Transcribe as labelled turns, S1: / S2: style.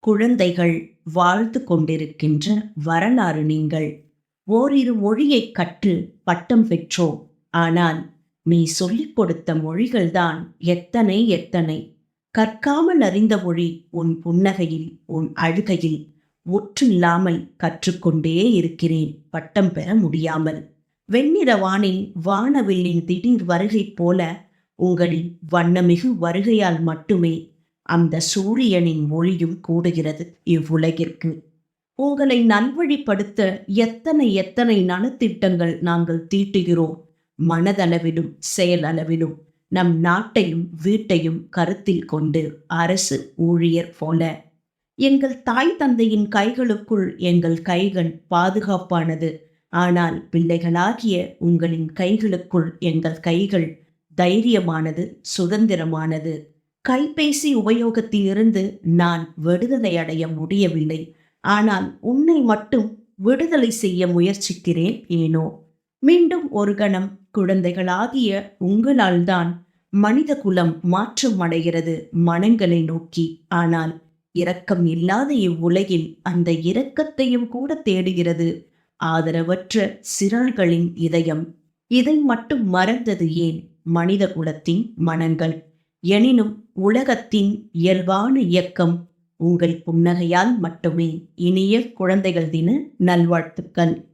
S1: குழந்தைகள் வாழ்ந்து கொண்டிருக்கின்ற வரலாறு நீங்கள். ஓரிரு மொழியைக் கற்று பட்டம் பெற்றோம். ஆனால் நீ சொல்லிக் கொடுத்த மொழிகள்தான் எத்தனை எத்தனை. கற்காமல் அறிந்த மொழி உன் புன்னகையில், உன் அழுகையில் ஒற்றில்லாமல் கற்றுக்கொண்டே இருக்கிறேன் பட்டம் பெற முடியாமல். வெண்ணிற வானில் வானவில்லின் திடீர் வருகை போல உங்களின் வண்ணமிகு வருகையால் மட்டுமே அந்த சூரியனின் மொழியும் கூடுகிறது இவ்வுலகிற்கு. உங்களை நல்வழிப்படுத்த எத்தனை எத்தனை நலத்திட்டங்கள் நாங்கள் தீட்டுகிறோம். மனதளவிலும் செயலளவிலும் நம் நாட்டையும் வீட்டையும் கருத்தில் கொண்டு அரசு ஊழியர் போல. எங்கள் தாய் தந்தையின் கைகளுக்குள் எங்கள் கைகள் பாதுகாப்பானது. ஆனால் பிள்ளைகளாகிய உங்களின் கைகளுக்குள் எங்கள் கைகள் தைரியமானது, சுதந்திரமானது. கைபேசி உபயோகத்திலிருந்து நான் விடுதலை அடைய முடியவில்லை. ஆனால் உன்னை மட்டும் விடுதலை செய்ய முயற்சிக்கிறேன் ஏனோ. மீண்டும் ஒரு கணம் குழந்தைகளாகிய உங்களால் தான் மனித குலம் மாற்றம் அடைகிறது மனங்களை நோக்கி. ஆனால் இரக்கம் இல்லாத இவ்வுலகில் அந்த இரக்கத்தையும் கூட தேடுகிறது ஆதரவற்ற சிறார்களின் இதயம். இதை மட்டும் மறந்தது ஏன் மனித குலத்தின் மனங்கள்? எனினும் உலகத்தின் இயல்பான இயக்கம் உங்கள் புன்னகையால் மட்டுமே. இனிய குழந்தைகள் தின நல்வாழ்த்துக்கள்.